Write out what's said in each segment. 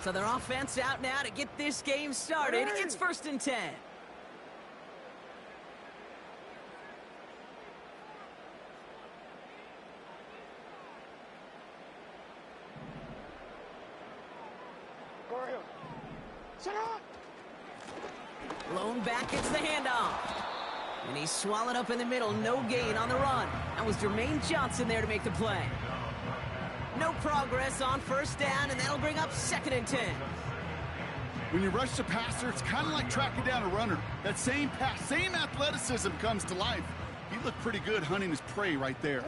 So their offense out now to get this game started. It's 1st and 10. Blown back, it's the handoff. And he's swallowed up in the middle, no gain on the run. That was Jermaine Johnson there to make the play. No progress on 1st down, and that'll bring up 2nd and 10. When you rush the passer, it's kind of like tracking down a runner. That same pass, same athleticism comes to life. He looked pretty good hunting his prey right there.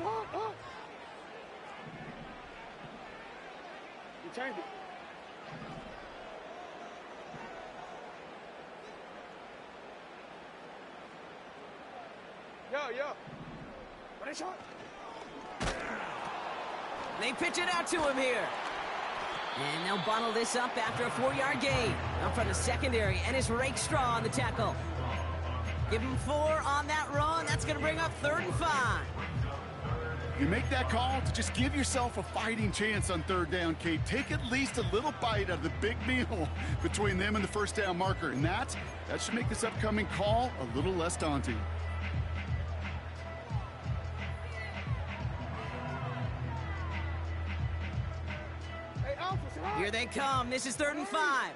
You changed it. Yo. Ready, shot. They pitch it out to him here. And they'll bottle this up after a 4-yard gain. Up from the secondary, and it's Rake Straw on the tackle. Give him 4 on that run. That's going to bring up 3rd and 5. You make that call to just give yourself a fighting chance on 3rd down, Kate. Take at least a little bite out of the big meal between them and the 1st down marker. And that should make this upcoming call a little less daunting. Here they come. This is 3rd and 5.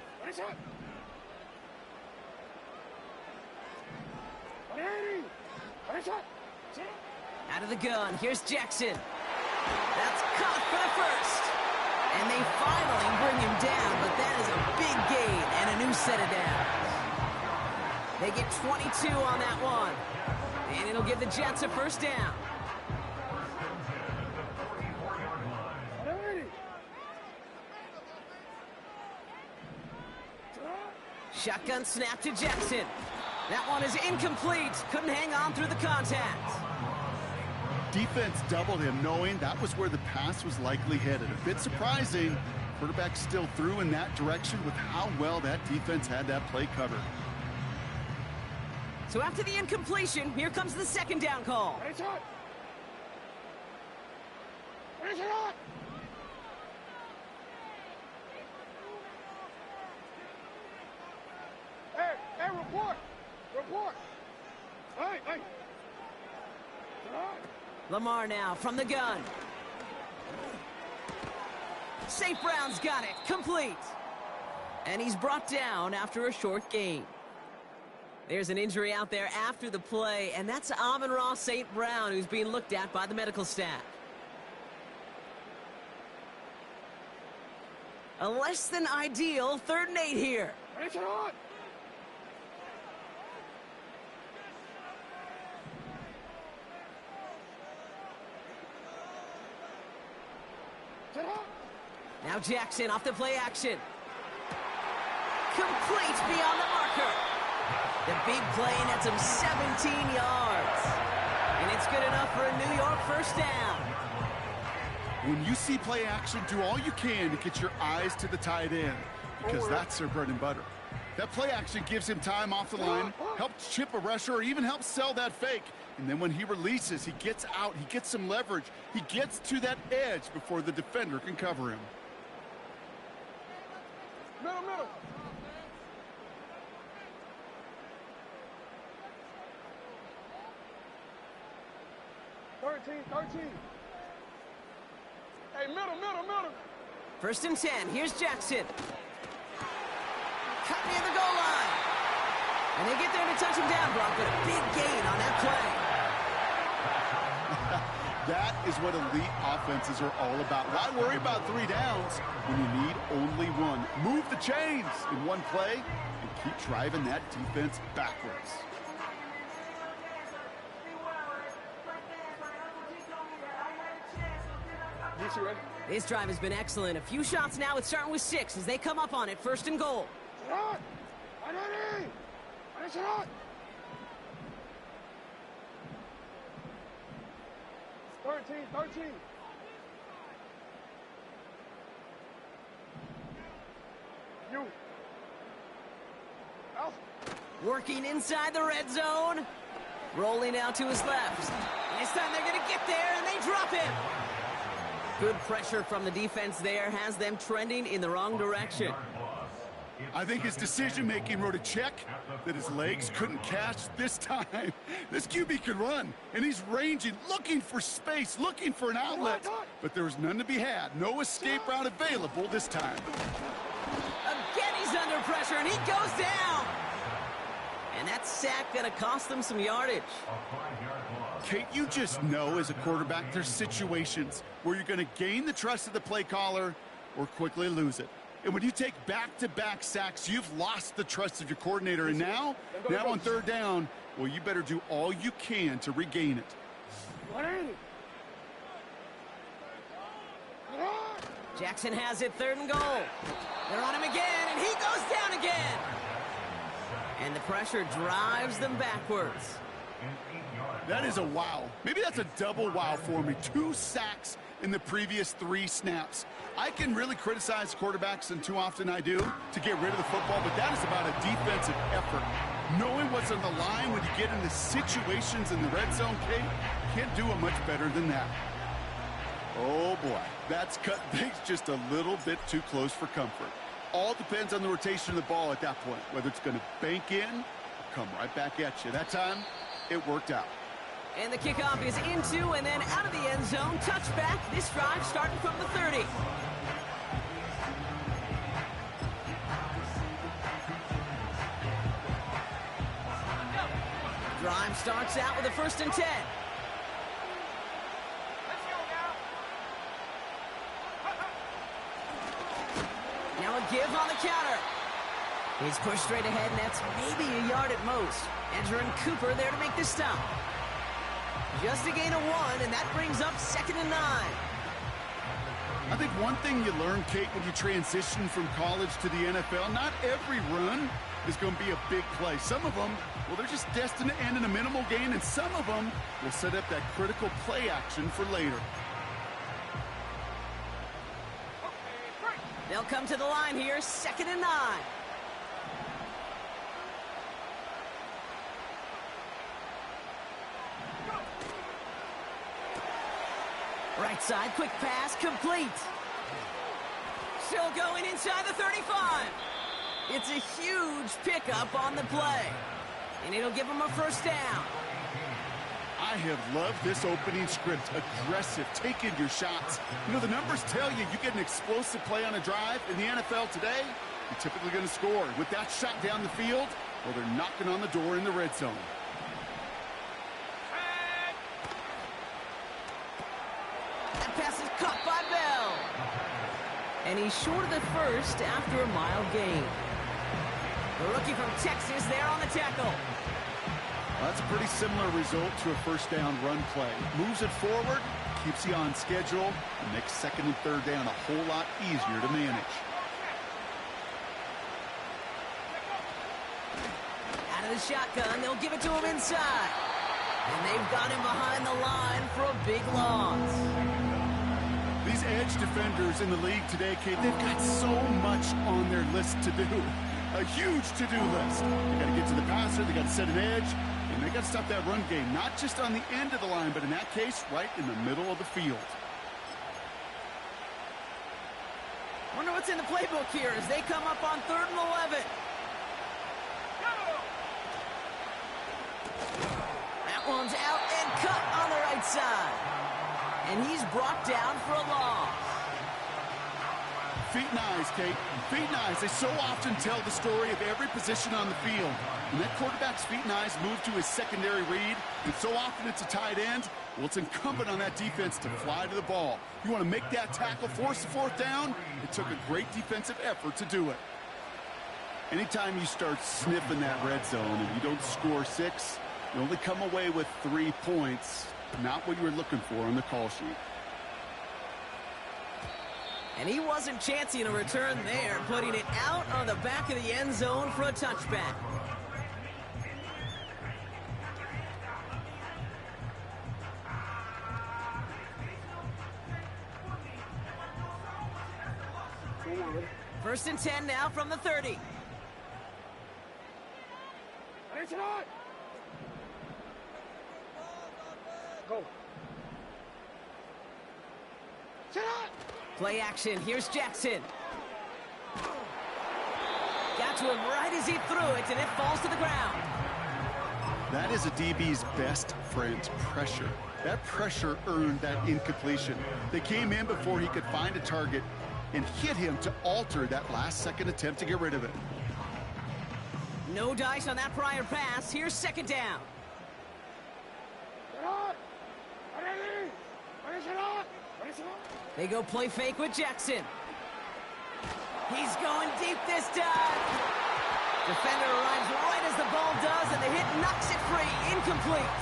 Out of the gun. Here's Jackson. That's caught for the 1st. And they finally bring him down, but that is a big gain and a new set of downs. They get 22 on that one. And it'll give the Jets a 1st down. Shotgun snap to Jackson. That one is incomplete. Couldn't hang on through the contact. Defense doubled him, knowing that was where the pass was likely headed. A bit surprising. Quarterback still threw in that direction with how well that defense had that play covered. So after the incompletion, here comes the 2nd down call. Ready, shot. Ready, shot. Hey, report. Hey. Lamar now from the gun. St. Brown's got it. Complete. And he's brought down after a short gain. There's an injury out there after the play, and that's Amon-Ra St. Brown, who's being looked at by the medical staff. A less than ideal 3rd and 8 here. Ready, shot. Now Jackson off the play action. Complete beyond the marker. The big play nets him 17 yards. And it's good enough for a New York 1st down. When you see play action, do all you can to get your eyes to the tight end, because that's their bread and butter. That play action gives him time off the line, helps chip a rusher, or even helps sell that fake. And then when he releases, he gets out, he gets some leverage. He gets to that edge before the defender can cover him. Middle. 13. Hey, middle. 1st and 10. Here's Jackson. Cut near the goal line. And they get there to touch him down, Brock, but a big gain on that play. That is what elite offenses are all about. Why worry about 3 downs when you need only 1? Move the chains in one play and keep driving that defense backwards. This drive has been excellent. A few shots now. It's starting with 6 as they come up on it. 1st and goal. 13. You. Out. Working inside the red zone. Rolling out to his left. This time they're going to get there, and they drop him. Good pressure from the defense there has them trending in the wrong direction. I think his decision-making wrote a check that his legs couldn't catch this time. This QB can run, and he's ranging, looking for space, looking for an outlet. But there was none to be had. No escape route available this time. Again, he's under pressure, and he goes down. And that sack going to cost them some yardage. Kate, you just know as a quarterback there's situations where you're going to gain the trust of the play caller or quickly lose it. And when you take back-to-back sacks, you've lost the trust of your coordinator. And now on third down, well, you better do all you can to regain it. Jackson has it, 3rd and goal. They're on him again, and he goes down again. And the pressure drives them backwards. That is a wow. Maybe that's a double wow for me. 2 sacks in the previous 3 snaps. I can really criticize quarterbacks, and too often I do, to get rid of the football, but that is about a defensive effort. Knowing what's on the line when you get into situations in the red zone, Kate, can't do it much better than that. Oh, boy. That's cut things just a little bit too close for comfort. All depends on the rotation of the ball at that point, whether it's going to bank in or come right back at you. That time, it worked out. And the kickoff is into and then out of the end zone. Touchback. This drive starting from the 30. Drive starts out with a 1st and 10. Now a give on the counter. He's pushed straight ahead, and that's maybe a yard at most. Edger and Cooper there to make this stop. Just a gain of 1, and that brings up 2nd and 9. I think one thing you learn, Kate, when you transition from college to the NFL, not every run is going to be a big play. Some of them, well, they're just destined to end in a minimal gain, and some of them will set up that critical play action for later. They'll come to the line here, 2nd and 9. Right side, quick pass, complete. Still going inside the 35. It's a huge pickup on the play. And it'll give them a 1st down. I have loved this opening script. Aggressive, taking your shots. You know, the numbers tell you you get an explosive play on a drive in the NFL today, you're typically going to score. With that shot down the field, well, they're knocking on the door in the red zone. That pass is caught by Bell. And he's short of the 1st after a mile gain. The rookie from Texas there on the tackle. That's a pretty similar result to a 1st down run play. Moves it forward, keeps you on schedule, and makes 2nd and 3rd down a whole lot easier to manage. Out of the shotgun, they'll give it to him inside. And they've got him behind the line for a big loss. These edge defenders in the league today, Kate, they've got so much on their list to do. A huge to-do list. They got to get to the passer, they got to set an edge, and they got to stop that run game, not just on the end of the line, but in that case, right in the middle of the field. Wonder what's in the playbook here as they come up on 3rd and 11. That one's out and cut on the right side. And he's brought down for a loss. Feet and eyes, Kate. Feet and eyes. They so often tell the story of every position on the field. When that quarterback's feet and eyes move to his secondary read, and so often it's a tight end, well, it's incumbent on that defense to fly to the ball. You want to make that tackle, force the 4th down? It took a great defensive effort to do it. Anytime you start sniffing that red zone and you don't score 6, you only come away with 3 points. Not what you were looking for on the call sheet. And he wasn't chancing a return there, putting it out on the back of the end zone for a touchback. First and 10 now from the 30. Go. Play action. Here's Jackson. Got to him right as he threw it, and it falls to the ground. That is a DB's best friend, pressure. That pressure earned that incompletion. They came in before he could find a target and hit him to alter that last-second attempt to get rid of it. No dice on that prior pass. Here's second down. They go play fake with Jackson. He's going deep this time. Defender arrives right as the ball does, and the hit knocks it free. Incomplete.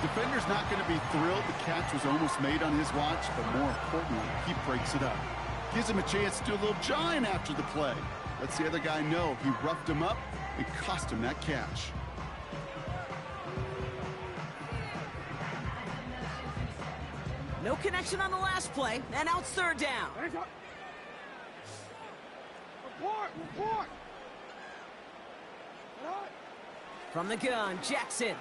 Defender's not going to be thrilled the catch was almost made on his watch, but more importantly, he breaks it up. Gives him a chance to do a little jawing after the play. Lets the other guy know he roughed him up and cost him that catch. No connection on the last play, and now it's third down. Report! From the gun, Jackson.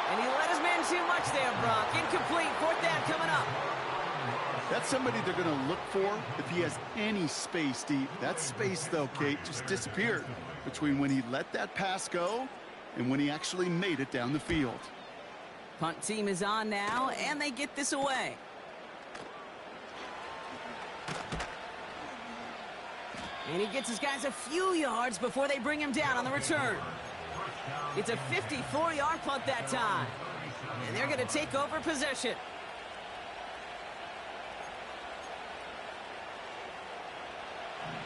And he let his man too much there, Brock. Incomplete, fourth down coming up. That's somebody they're going to look for if he has any space deep. That space, though, Kate, just disappeared between when he let that pass go and when he actually made it down the field. Punt team is on now, and they get this away. And he gets his guys a few yards before they bring him down on the return. It's a 54-yard punt that time. And they're going to take over possession.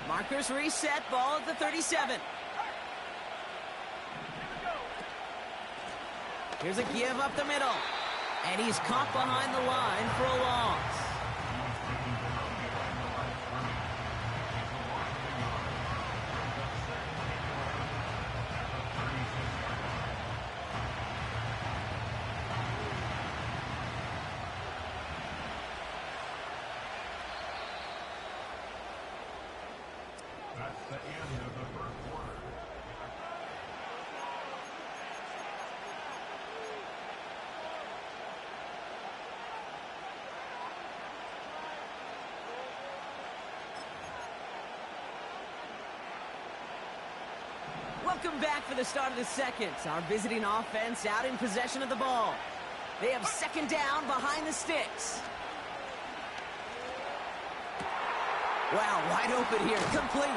Markers reset, ball at the 37. Here's a give up the middle. And he's caught behind the line for a loss. That's the end of the first quarter. Welcome back for the start of the second. Our visiting offense out in possession of the ball. They have second down behind the sticks. Wow, wide open here, complete.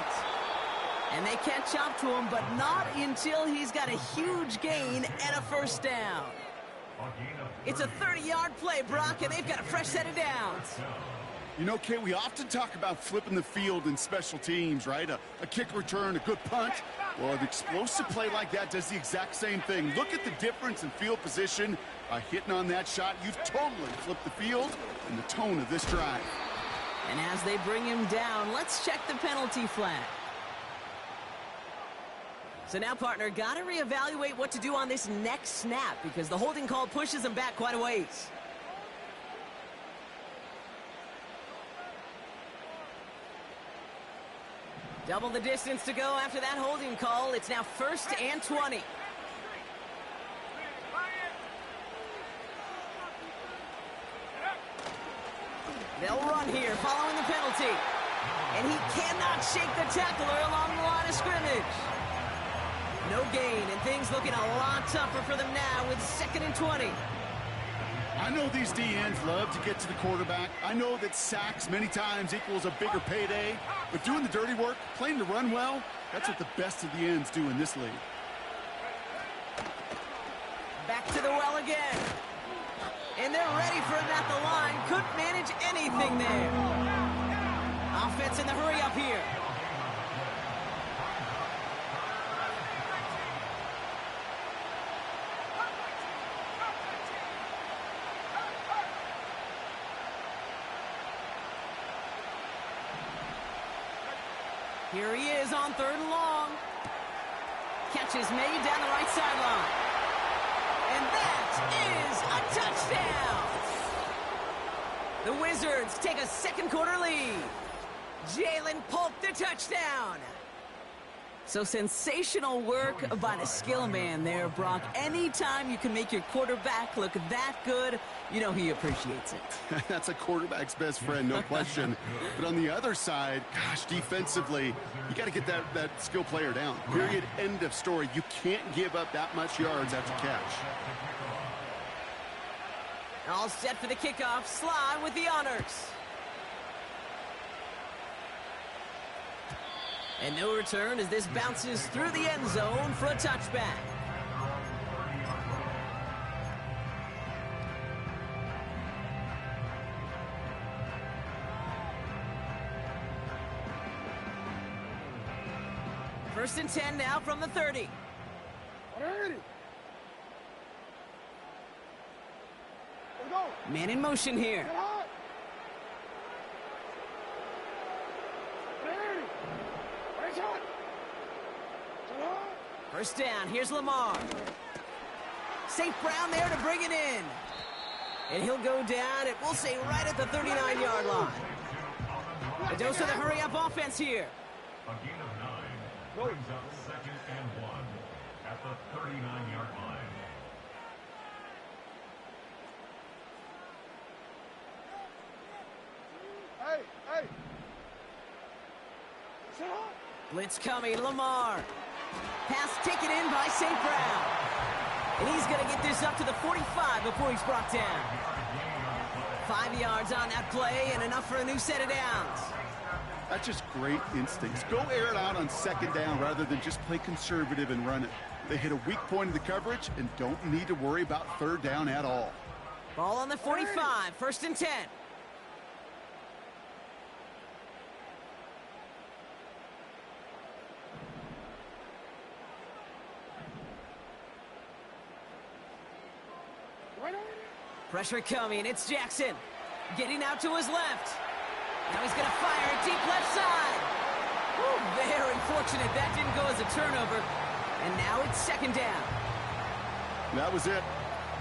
And they catch up to him, but not until he's got a huge gain and a first down. It's a 30-yard play, Brock, and they've got a fresh set of downs. You know, Kate, we often talk about flipping the field in special teams, right? A kick return, a good punt. Well, an explosive play like that does the exact same thing. Look at the difference in field position. By hitting on that shot, you've totally flipped the field and the tone of this drive. And as they bring him down, let's check the penalty flag. So now, partner, got to reevaluate what to do on this next snap because the holding call pushes him back quite a ways. Double the distance to go after that holding call. It's now 1st and 20. They'll run here following the penalty. And he cannot shake the tackler along the line of scrimmage. No gain, and things looking a lot tougher for them now with 2nd and 20. I know these DNs love to get to the quarterback. I know that sacks many times equals a bigger payday. But doing the dirty work, playing to run well, that's what the best of the ends do in this league. Back to the well again. And they're ready for him at the line. Couldn't manage anything there. Offense in the hurry up here. Here he is on 3rd and long. Catch is made down the right sideline. And that is a touchdown. The Wizards take a 2nd quarter lead. Jalen Polk the touchdown. So sensational work by the skill man there, Brock. Anytime you can make your quarterback look that good, you know he appreciates it. That's a quarterback's best friend, no question. But on the other side, gosh, defensively, you got to get that skill player down. Period, end of story. You can't give up that much yards after catch. All set for the kickoff. Sly with the honors. And no return as this bounces through the end zone for a touchback. First and 10 now from the 30. Man in motion here. First down, here's Lamar. St. Brown there to bring it in. And he'll go down, it will say right at the 39-yard line. A dose of the hurry-up offense here. A gain of 9 brings up 2nd and 1 at the 39-yard line. Hey! Shut up! Blitz coming, Lamar. Pass taken in by St. Brown. And he's going to get this up to the 45 before he's brought down. 5 yards on that play and enough for a new set of downs. That's just great instincts. Go air it out on 2nd down rather than just play conservative and run it. They hit a weak point of the coverage and don't need to worry about 3rd down at all. Ball on the 45, 1st and 10. Pressure coming, it's Jackson. Getting out to his left. Now he's going to fire it deep left side. Whew, very fortunate that didn't go as a turnover. And now it's 2nd down. That was it.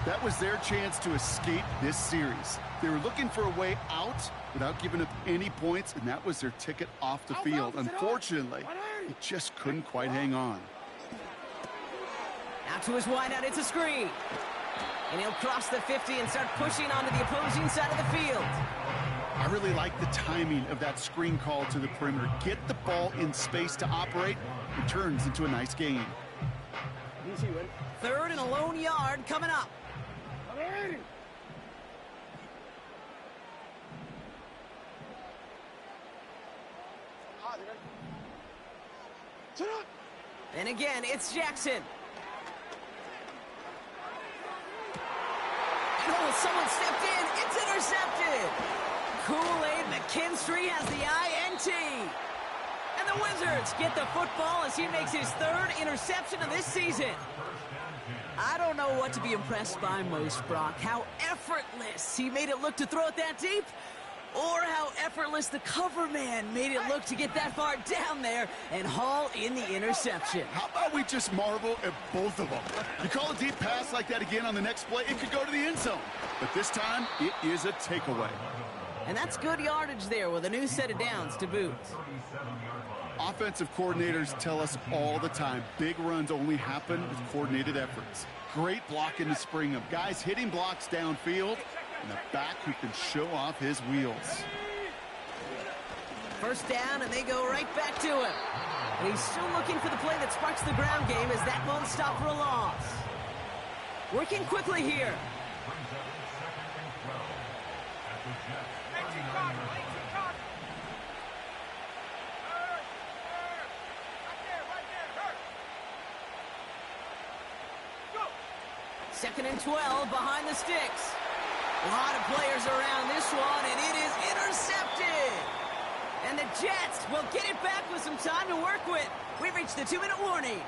That was their chance to escape this series. They were looking for a way out without giving up any points, and that was their ticket off the field. Unfortunately, they just couldn't quite hang on. Out to his wideout, it's a screen. And he'll cross the 50 and start pushing onto the opposing side of the field. I really like the timing of that screen call to the perimeter. Get the ball in space to operate. It turns into a nice game. 3rd and a lone yard coming up. And again, it's Jackson. Oh, someone stepped in. It's intercepted. Kool-Aid McKinstry has the INT. And the Wizards get the football as he makes his 3rd interception of this season. I don't know what to be impressed by most, Brock. How effortless he made it look to throw it that deep, or how effortless the cover man made it look to get that far down there and haul in the interception. How about we just marvel at both of them? You call a deep pass like that again on the next play, it could go to the end zone. But this time, it is a takeaway. And that's good yardage there with a new set of downs to boot. Offensive coordinators tell us all the time, big runs only happen with coordinated efforts. Great blocking to spring them. Guys hitting blocks downfield, and a back who can show off his wheels. First down, and they go right back to him. And he's still looking for the play that sparks the ground game as that won't stop for a loss. Working quickly here. Second and 12 behind the sticks. A lot of players around this one, and it is intercepted. And the Jets will get it back with some time to work with. We've reached the 2-minute warning.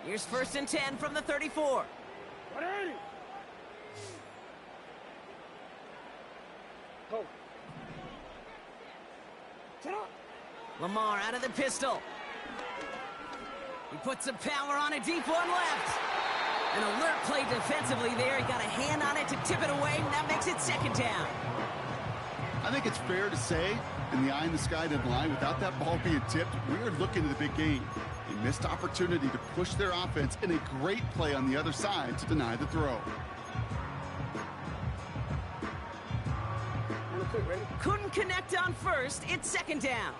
Here's 1st and 10 from the 34. Go. Lamar out of the pistol. He puts some power on a deep one left. An alert play defensively there. He got a hand on it to tip it away, and that makes it second down. I think it's fair to say, in the eye in the sky deadline, without that ball being tipped, we are looking at the big game. A missed opportunity to push their offense and a great play on the other side to deny the throw. Couldn't connect on first. It's second down.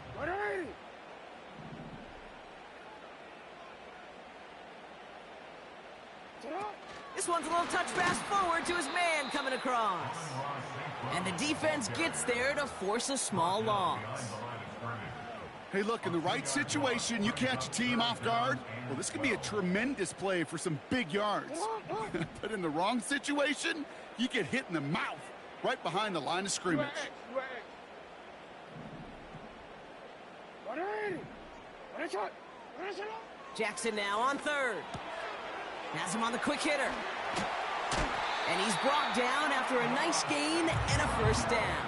This one's a little touch pass forward to his man coming across. And the defense gets there to force a small loss. Hey, look, in the right situation, you catch a team off guard. Well, this could be a tremendous play for some big yards. But in the wrong situation, you get hit in the mouth right behind the line of scrimmage. Jackson now on third. Has him on the quick hitter. And he's brought down after a nice gain and a first down.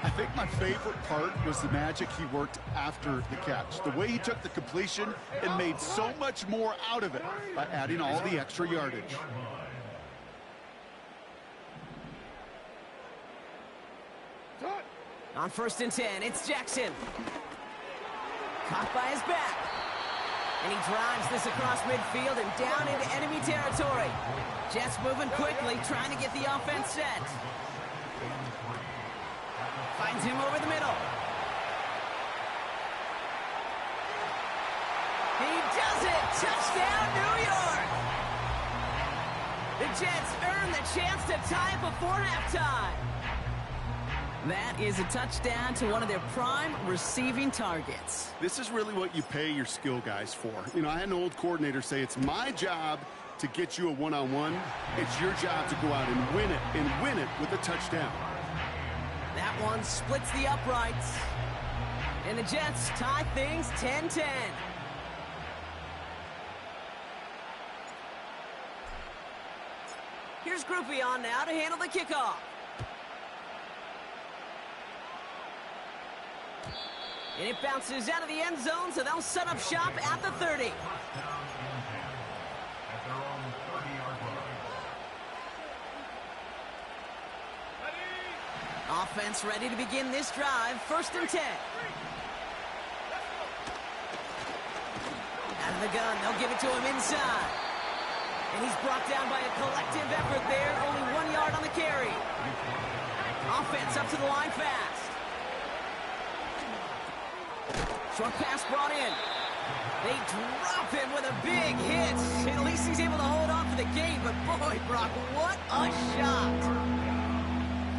I think my favorite part was the magic he worked after the catch. The way he took the completion and made so much more out of it by adding all the extra yardage. On 1st and 10, it's Jackson. Caught by his back. And he drives this across midfield and down into enemy territory. Jets moving quickly, trying to get the offense set. Finds him over the middle. He does it! Touchdown, New York! The Jets earn the chance to tie it before halftime. That is a touchdown to one of their prime receiving targets. This is really what you pay your skill guys for. You know, I had an old coordinator say it's my job to get you a one-on-one. It's your job to go out and win it with a touchdown. That one splits the uprights. And the Jets tie things 10-10. Here's Groupie on now to handle the kickoff. And it bounces out of the end zone, so they'll set up shop at the 30. Offense ready to begin this drive. 1st and 10. Out of the gun, they'll give it to him inside. And he's brought down by a collective effort there. Only 1 yard on the carry. Offense up to the line fast. Short pass brought in. They drop him with a big hit. At least he's able to hold on for the game. But boy, Brock, what a shot.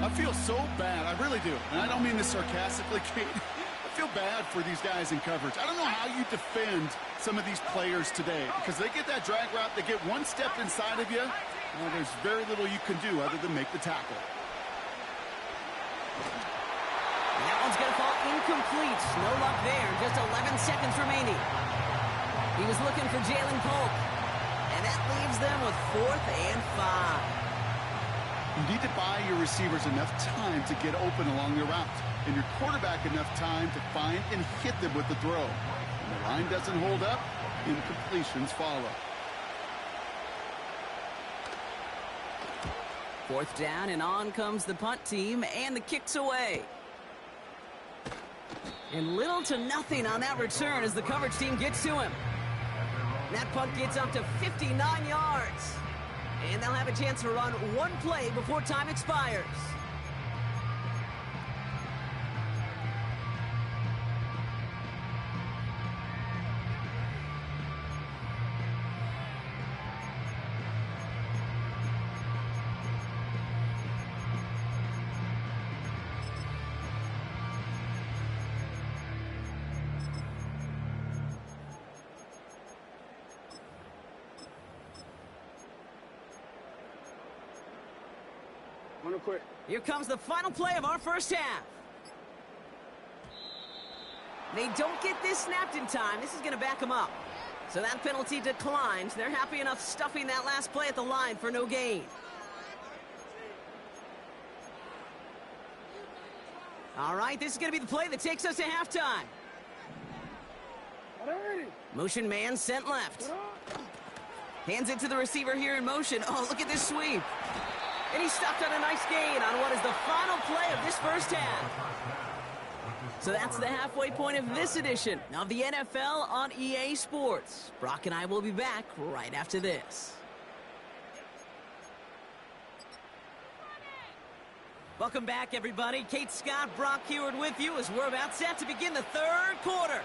I feel so bad. I really do. And I don't mean this sarcastically, Kate. I feel bad for these guys in coverage. I don't know how you defend some of these players today. Because they get that drag route, they get one step inside of you. Well, there's very little you can do other than make the tackle. That one's going to fall incomplete. No luck there. Just 11 seconds remaining. He was looking for Jalen Polk. And that leaves them with 4th and 5. You need to buy your receivers enough time to get open along their route. And your quarterback enough time to find and hit them with the throw. When the line doesn't hold up, incompletions follow. 4th down, and on comes the punt team, and the kick's away. And little to nothing on that return as the coverage team gets to him. That punt gets up to 59 yards. And they'll have a chance to run one play before time expires. Here comes the final play of our first half. They don't get this snapped in time. This is going to back them up. So that penalty declines. They're happy enough stuffing that last play at the line for no gain. All right, this is going to be the play that takes us to halftime. Motion man sent left. Hands it to the receiver here in motion. Oh, look at this sweep. And he stopped on a nice gain on what is the final play of this first half. So that's the halfway point of this edition of the NFL on EA Sports. Brock and I will be back right after this. Welcome back, everybody. Kate Scott, Brock Huard with you as we're about set to begin the third quarter.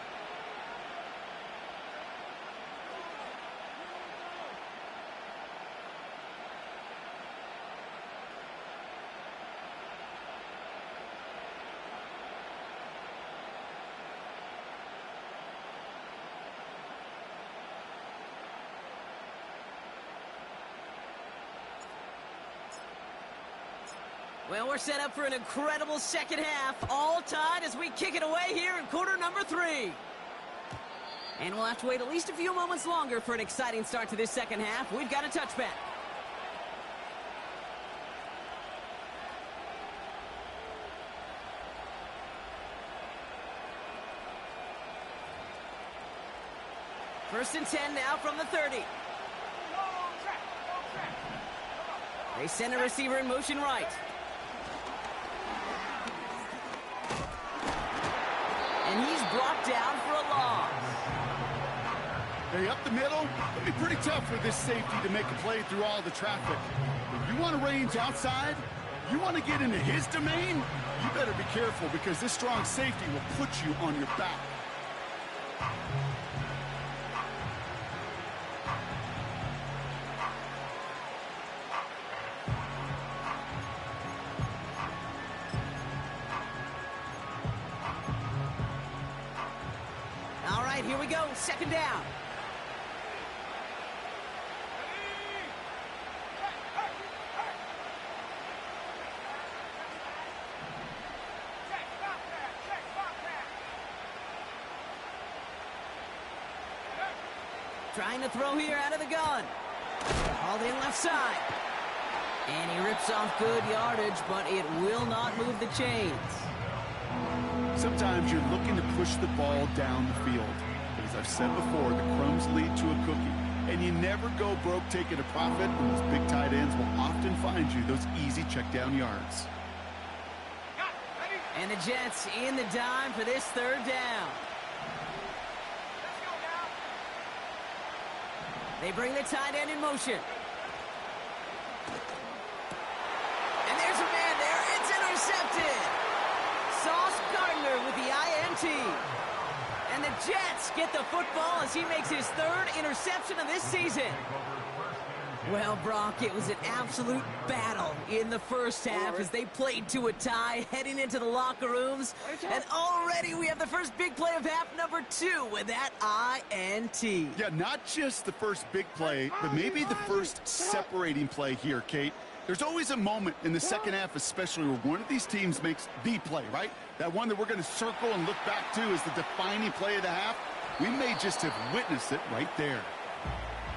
Well, we're set up for an incredible second half, all tied as we kick it away here in quarter number 3. And we'll have to wait at least a few moments longer for an exciting start to this second half. We've got a touchback. First and 10 now from the 30. They send a receiver in motion right. And he's brought down for a loss. Hey, up the middle, it'll be pretty tough for this safety to make a play through all the traffic. If you want to range outside, you want to get into his domain, you better be careful because this strong safety will put you on your back. Here we go, second down. Trying to throw here out of the gun. All in left side. And he rips off good yardage, but it will not move the chains. Sometimes you're looking to push the ball down the field. But as I've said before, the crumbs lead to a cookie. And you never go broke taking a profit, and those big tight ends will often find you those easy check down yards. And the Jets in the dime for this third down. They bring the tight end in motion. And there's a man there. It's intercepted. Sauce Gardner with the INT. And the Jets get the football as he makes his third interception of this season. Well, Brock, it was an absolute battle in the first half as they played to a tie heading into the locker rooms. And already we have the first big play of half number 2 with that INT. Yeah, not just the first big play, but maybe the first separating play here, Kate. There's always a moment in the second half, especially where one of these teams makes the play, right? That one that we're going to circle and look back to as the defining play of the half. We may just have witnessed it right there.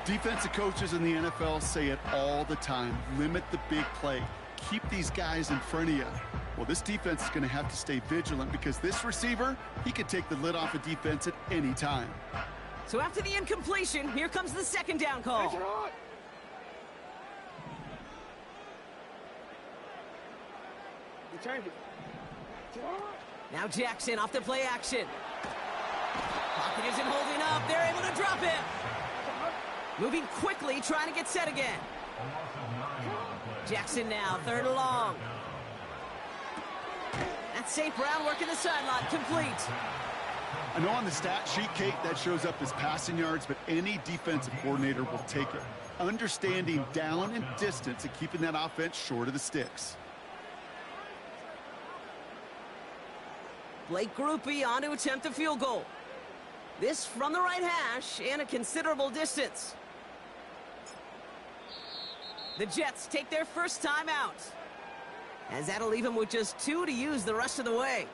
Defensive coaches in the NFL say it all the time. Limit the big play. Keep these guys in front of you. Well, this defense is going to have to stay vigilant because this receiver, he could take the lid off a defense at any time. So after the incompletion, here comes the second down call. Now Jackson off the play action. Pocket isn't holding up. They're able to drop him. Moving quickly, trying to get set again. Jackson now, third and long. That's St. Brown working the sideline, complete. I know on the stat sheet, Kate, that shows up as passing yards, but any defensive coordinator will take it. Understanding down and distance and keeping that offense short of the sticks. Blake Grupe on to attempt a field goal. This from the right hash and a considerable distance. The Jets take their first time out, as that'll leave them with just 2 to use the rest of the way.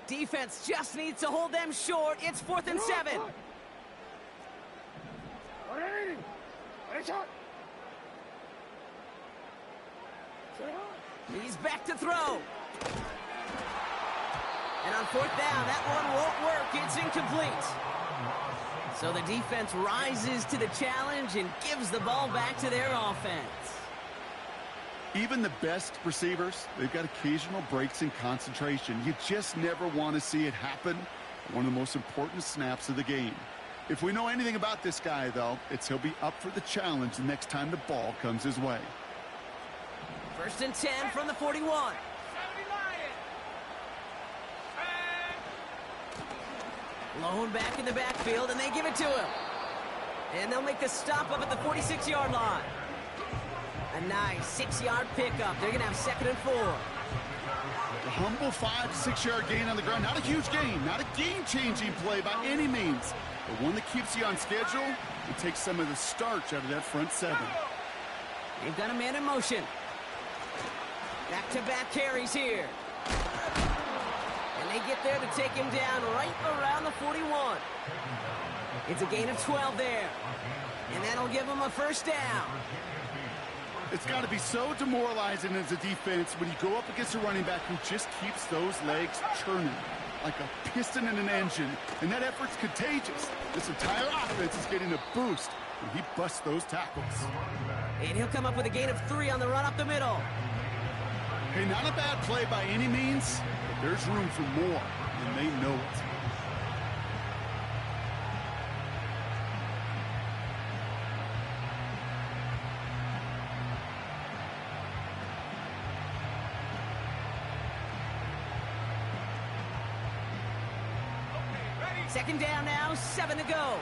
Defense just needs to hold them short. It's 4th and 7. He's back to throw. And on fourth down, that one won't work. It's incomplete. So the defense rises to the challenge and gives the ball back to their offense. Even the best receivers, they've got occasional breaks in concentration. You just never want to see it happen. One of the most important snaps of the game. If we know anything about this guy, though, it's he'll be up for the challenge the next time the ball comes his way. 1st and 10 from the 41. Lone back in the backfield, and they give it to him. And they'll make the stop up at the 46-yard line. A nice 6-yard pickup. They're going to have 2nd and 4. A humble 5 to 6-yard gain on the ground. Not a huge gain, not a game-changing play by any means, but one that keeps you on schedule and takes some of the starch out of that front 7. They've got a man in motion. Back-to-back carries here. And they get there to take him down right around the 41. It's a gain of 12 there. And that'll give them a 1st down. It's got to be so demoralizing as a defense when you go up against a running back who just keeps those legs churning like a piston in an engine. And that effort's contagious. This entire offense is getting a boost when he busts those tackles. And he'll come up with a gain of 3 on the run up the middle. Hey, not a bad play by any means, but there's room for more, and they know it. Second down now, 7 to go.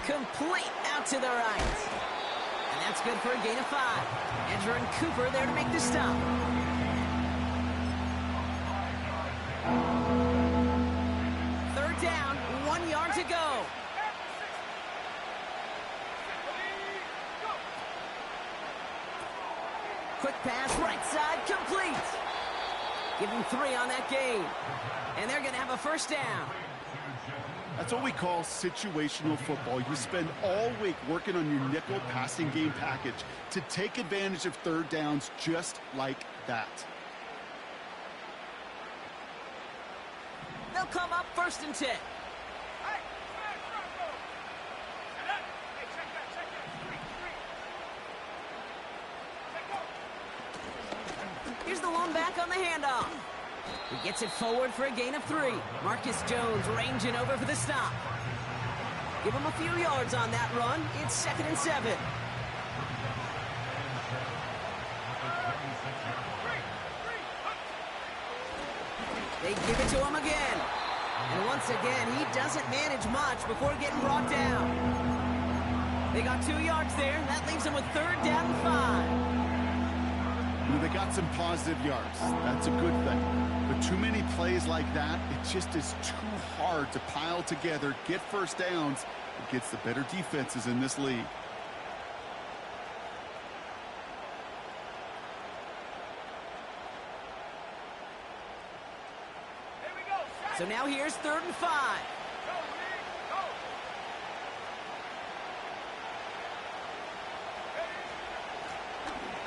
Complete out to the right. And that's good for a gain of 5. Edger and Cooper there to make the stop. Third down, 1 yard to go. Quick pass, right side, complete. Give him 3 on that gain. And they're going to have a 1st down. That's what we call situational football. You spend all week working on your nickel passing game package to take advantage of 3rd downs just like that. They'll come up 1st and 10. Here's the lone back on the handoff. He gets it forward for a gain of 3. Marcus Jones ranging over for the stop. Give him a few yards on that run. It's 2nd and 7. They give it to him again. And once again, he doesn't manage much before getting brought down. They got 2 yards there. That leaves him with 3rd down and 5. They got some positive yards. That's a good thing. But too many plays like that, it just is too hard to pile together, get 1st downs against the better defenses in this league. So now here's 3rd and 5.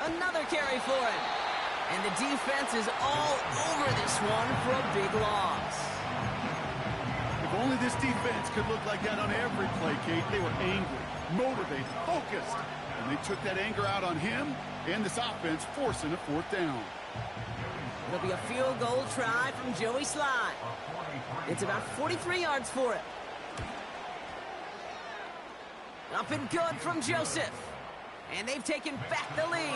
Another carry for him. And the defense is all over this one for a big loss. If only this defense could look like that on every play, Kate. They were angry, motivated, focused. And they took that anger out on him and this offense, forcing a 4th down. It'll be a field goal try from Joey Slye. It's about 43 yards for it. Up and good from Joseph. And they've taken back the lead.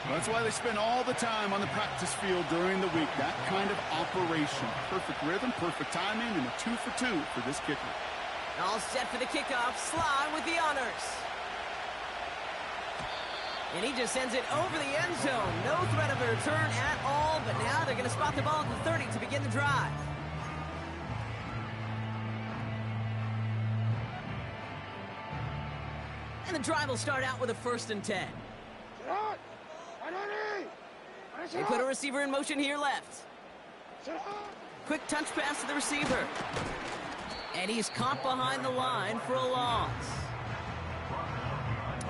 That's why they spend all the time on the practice field during the week. That kind of operation. Perfect rhythm, perfect timing, and a 2 for 2 for this kicker. All set for the kickoff. Slye with the honors. And he just sends it over the end zone. No threat of a return at all, but now they're going to spot the ball at the 30 to begin the drive. And the drive will start out with a 1st and 10. They put a receiver in motion here left. Quick touch pass to the receiver. And he's caught behind the line for a loss.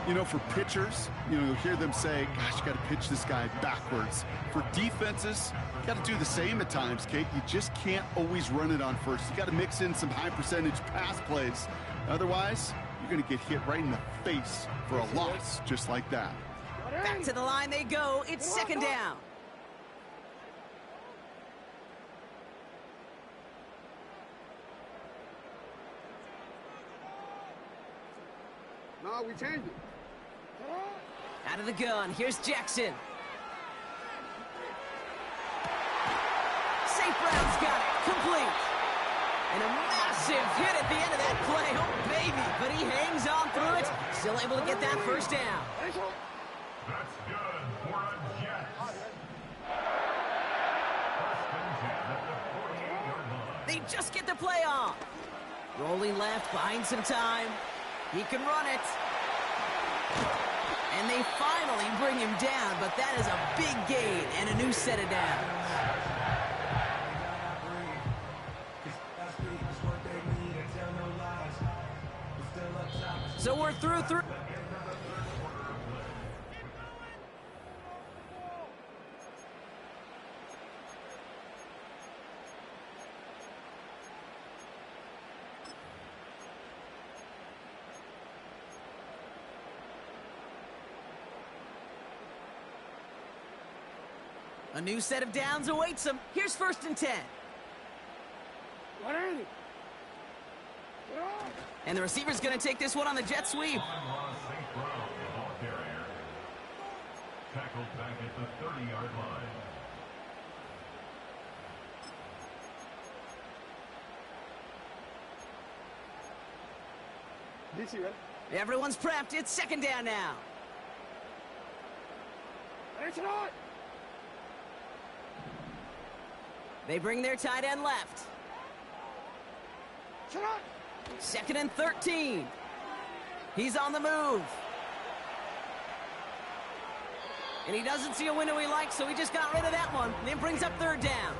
You know, for pitchers, you'll hear them say, gosh, you got to pitch this guy backwards. For defenses, you got to do the same at times, Kate. You just can't always run it on first. You got to mix in some high percentage pass plays. Otherwise, you're going to get hit right in the face for a loss just like that. Back to the line they go. It's second down. No, we changed it. Out of the gun, here's Jackson. St. Brown's got it, complete. And a massive hit at the end of that play. Oh, baby, but he hangs on through it. Still able to get that first down. That's good for a Jets. First and 10 at the 48-yard line. They just get the play off. Rolling left, buying some time. He can run it. And they finally bring him down, but that is a big gain and a new set of downs. So we're through. A new set of downs awaits him. Here's first and 10. And the receiver's going to take this one on the jet sweep. St. Brown, the ball carrier. Tackled back at the 30-yard line. DC, ready? Everyone's prepped. It's second down now. It's not. They bring their tight end left. It's not. Second and 13. He's on the move. And he doesn't see a window he likes, so he just got rid of that one. And it brings up third down.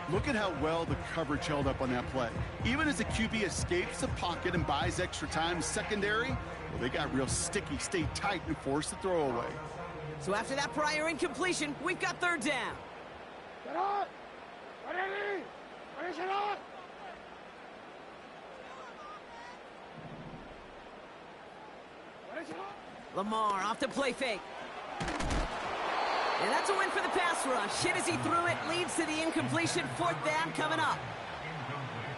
Look at how well the coverage held up on that play. Even as the QB escapes the pocket and buys extra time secondary, well, they got real sticky, stayed tight, and forced the throw away. So after that prior incompletion, we've got third down. Get on. Ready? Ready, get on. Ready, get on. Lamar off the play fake. And that's a win for the pass rush. Hit as he threw it, leads to the incompletion. Fourth down coming up.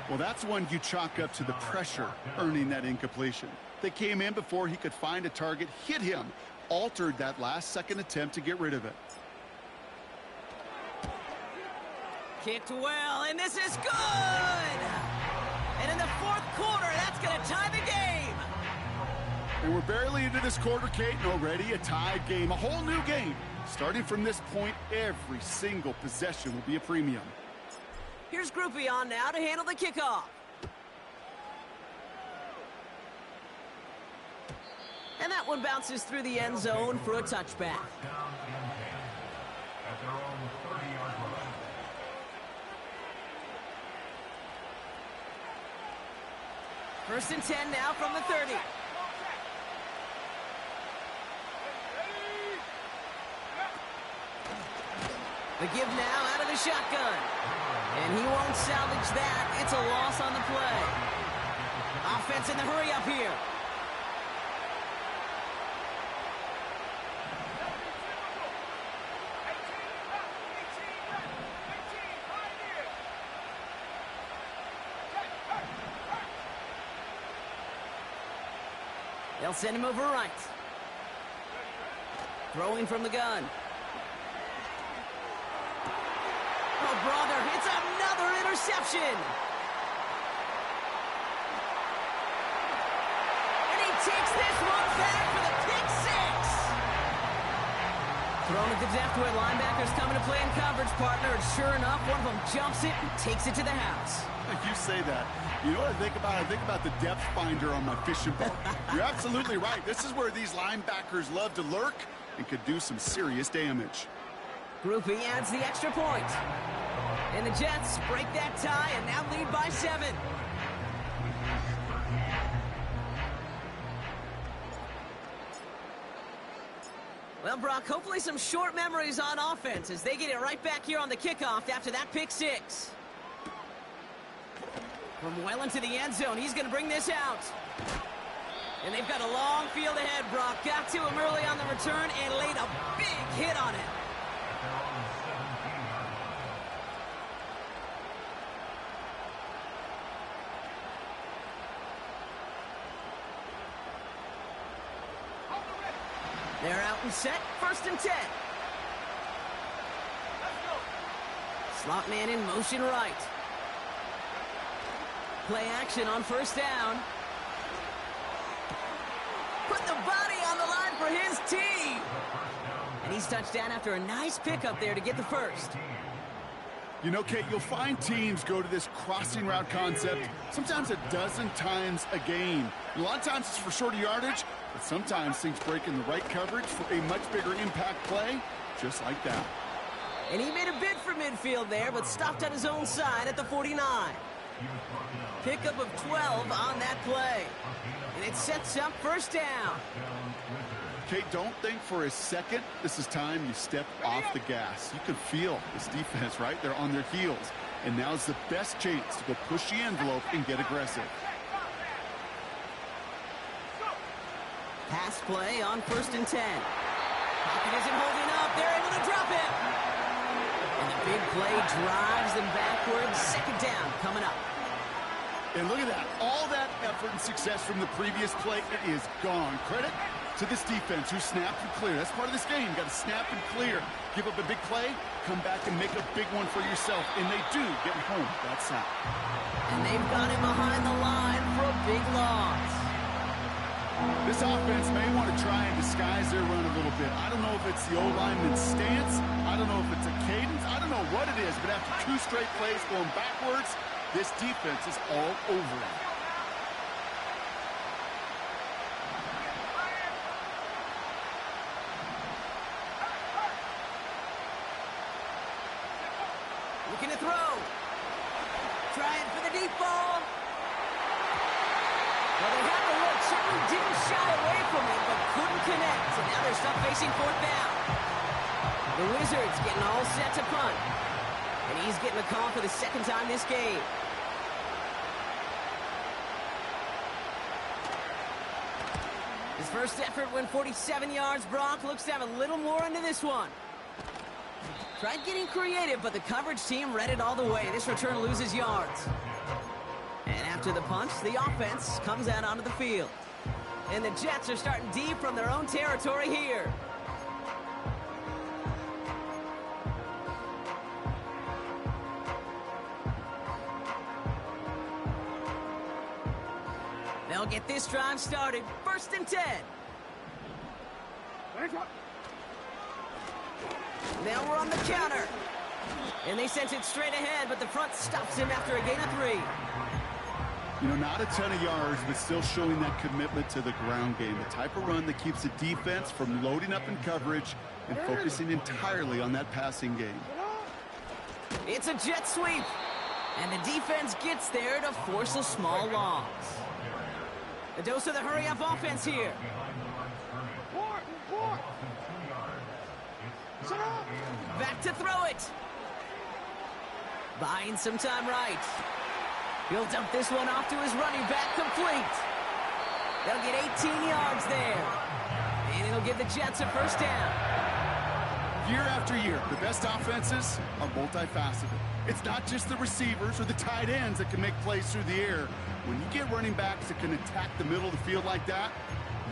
Well, that's one you chalk up to the pressure earning that incompletion. They came in before he could find a target, hit him, altered that last-second attempt to get rid of it. Kicked well, and this is good! And in the fourth quarter, that's going to tie the game. And we're barely into this quarter, Kate, and already a tied game, a whole new game. Starting from this point, every single possession will be a premium. Here's Groupie on now to handle the kickoff. And that one bounces through the end zone for a touchback. Down and 10 at their own 30-yard line. First and 10 now from the 30. The give now out of the shotgun. And he won't salvage that. It's a loss on the play. Offense in the hurry up here. They'll send him over right. Throwing from the gun. Oh, brother, it's another interception. And he takes this one back for the pick six. Thrown at the depth where linebackers coming to play in coverage, partner. And sure enough, one of them jumps it and takes it to the house. You say that. You know what I think about? I think about the depth finder on my fishing boat. You're absolutely right. This is where these linebackers love to lurk and could do some serious damage. Groupie adds the extra point. And the Jets break that tie and now lead by 7. Well, Brock, hopefully some short memories on offense as they get it right back here on the kickoff after that pick six. From well into the end zone, he's going to bring this out. And they've got a long field ahead, Brock. Got to him early on the return and laid a big hit on it. They're out and set, 1st and 10. Slot man in motion right. Play action on 1st down. Put the body on the line for his team. And he's touched down after a nice pickup there to get the first. You know, Kate, you'll find teams go to this crossing route concept sometimes a dozen times a game. A lot of times it's for shorter yardage, but sometimes things break in the right coverage for a much bigger impact play, just like that. And he made a bid for midfield there, but stopped on his own side at the 49. Pickup of 12 on that play. And it sets up 1st down. Kate, don't think for a second this is time you step off the gas. You can feel this defense, right? They're on their heels. And now's the best chance to go push the envelope and get aggressive. Pass play on 1st and 10. Pocket isn't holding up. They're able to drop him. And the big play drives them backwards. 2nd down coming up. And look at that. All that effort and success from the previous play, it is gone. Credit to this defense who snapped and clear. That's part of this game. You got to snap and clear. Give up a big play, come back and make a big one for yourself. And they do get home that sack. And they've got him behind the line for a big loss. This offense may want to try and disguise their run a little bit. I don't know if it's the O-lineman's stance. I don't know if it's a cadence. I don't know what it is. But after 2 straight plays going backwards, this defense is all over it. Looking to throw. Trying for the deep ball. Well, they had the look. Certainly didn't shy away from it, but couldn't connect. And now they're stuck facing 4th down. The Wizards getting all set to punt. And he's getting a call for the 2nd time this game. His first effort went 47 yards. Brock looks to have a little more into this one. Tried getting creative, but the coverage team read it all the way. This return loses yards. And after the punch, the offense comes out onto the field. And the Jets are starting deep from their own territory here. They'll get this drive started. 1st and 10. They'll run the counter. And they sent it straight ahead, but the front stops him after a gain of 3. You know, not a ton of yards, but still showing that commitment to the ground game. The type of run that keeps the defense from loading up in coverage and focusing entirely on that passing game. It's a jet sweep. And the defense gets there to force a small loss. A dose of the hurry-up offense here. Back to throw it. Buying some time right. He'll dump this one off to his running back, complete. They'll get 18 yards there. And it'll give the Jets a 1st down. Year after year, the best offenses are multifaceted. It's not just the receivers or the tight ends that can make plays through the air. When you get running backs that can attack the middle of the field like that,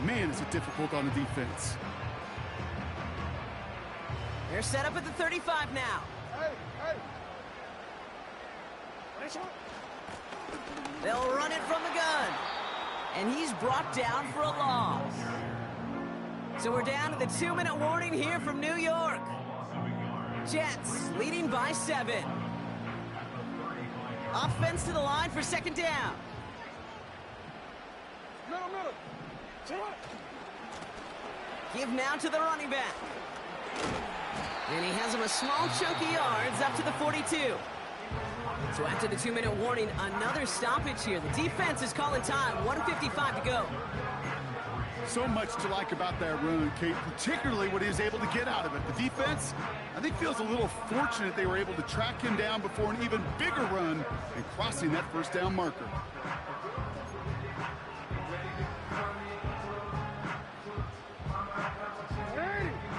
man, is it difficult on the defense. They're set up at the 35 now. They'll run it from the gun. And he's brought down for a loss. So we're down to the 2-minute warning here from New York. Jets leading by 7. Offense to the line for 2nd down. Give now to the running back. And he has him a small chunk of yards up to the 42. So after the 2-minute warning, another stoppage here. The defense is calling time. 1:55 to go. So much to like about that run, Kate, particularly what he was able to get out of it. The defense, I think, feels a little fortunate they were able to track him down before an even bigger run and crossing that first down marker.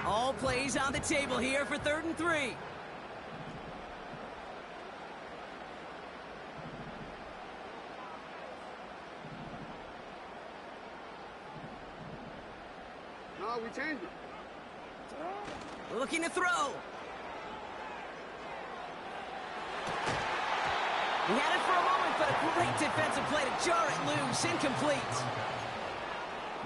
All plays on the table here for 3rd and 3. No, we changed it. Looking to throw. He had it for a moment, but a great defensive play to jar it loose. Incomplete.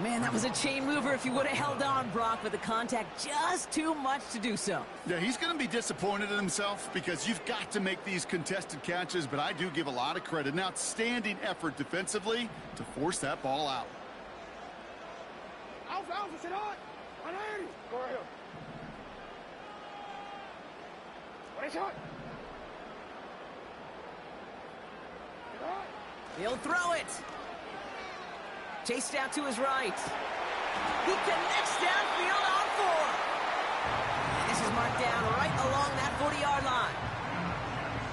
Man, that was a chain mover if he would have held on, Brock, but the contact just too much to do so. Yeah, he's going to be disappointed in himself because you've got to make these contested catches, but I do give a lot of credit. An outstanding effort defensively to force that ball out. Alpha, sit on. 180. Go right here. What is shot? He'll throw it. Chased out to his right. He connects downfield on 4. And this is marked down right along that 40-yard line.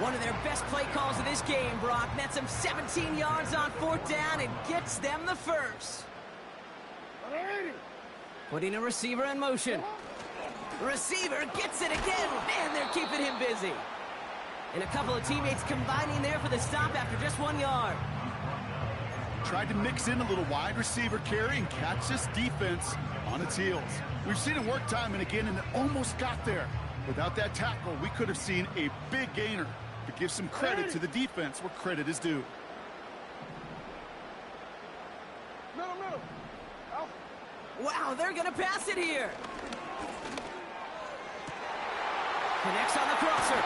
One of their best play calls of this game, Brock. Nets him 17 yards on 4th down and gets them the first. 180. Putting a receiver in motion. The receiver gets it again. Man, they're keeping him busy. And a couple of teammates combining there for the stop after just 1 yard. Tried to mix in a little wide receiver carry and catch this defense on its heels. We've seen it work time and again, and it almost got there. Without that tackle, we could have seen a big gainer. But give some credit to the defense where credit is due. Middle. Alpha. Wow, they're going to pass it here. Connects on the crosser.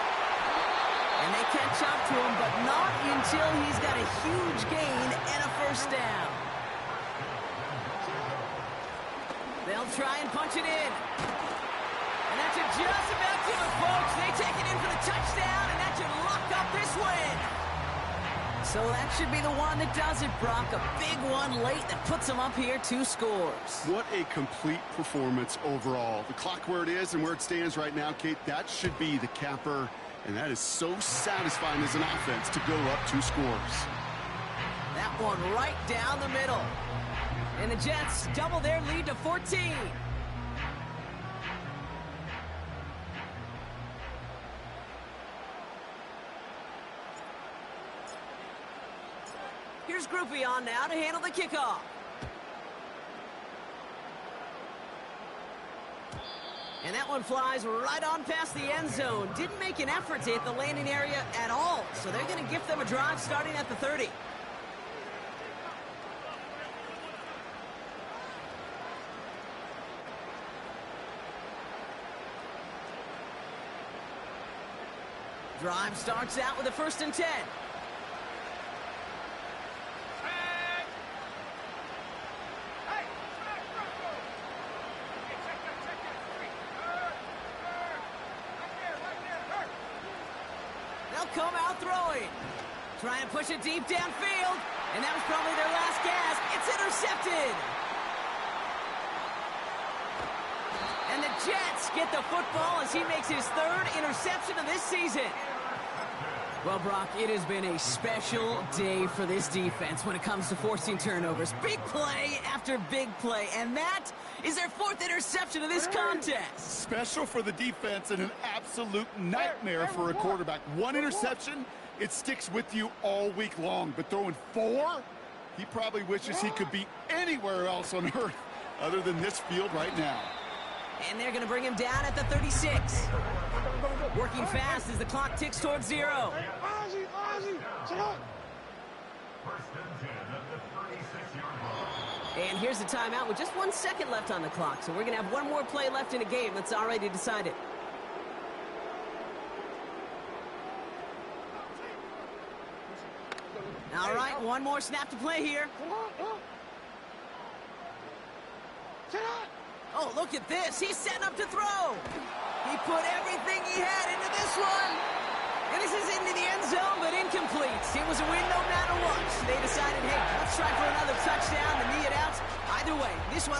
And they catch up to him, but not until he's got a huge gain and a first down. They'll try and punch it in. And that should just about do it, folks. They take it in for the touchdown, and that should lock up this win. So that should be the one that does it, Brock. A big one late that puts them up here 2 scores. What a complete performance overall. The clock where it is and where it stands right now, Kate, that should be the capper. And that is so satisfying as an offense to go up 2 scores. That one right down the middle. And the Jets double their lead to 14. Here's Groupie on now to handle the kickoff. And that one flies right on past the end zone. Didn't make an effort to hit the landing area at all. So they're going to gift them a drive starting at the 30. Drive starts out with a 1st and 10. Come out throwing. Trying to push it deep downfield. And that was probably their last gasp. It's intercepted. And the Jets get the football as he makes his 3rd interception of this season. Well, Brock, it has been a special day for this defense when it comes to forcing turnovers. Big play after big play, and that is their 4th interception of this contest. Special for the defense and an absolute nightmare for a quarterback. 1 interception, it sticks with you all week long, but throwing 4, he probably wishes he could be anywhere else on earth other than this field right now. And they're going to bring him down at the 36. Working fast as the clock ticks towards 0. Ozzy, sit up. 1st and 10 at the 36-yard line. And here's the timeout with just 1 second left on the clock. So we're going to have one more play left in a game that's already decided. All right, one more snap to play here. Sit up. Oh, look at this. He's setting up to throw. He put everything he had into this one. And this is into the end zone, but incomplete. It was a win no matter what. They decided, hey, let's try for another touchdown to knee it out. Either way, this one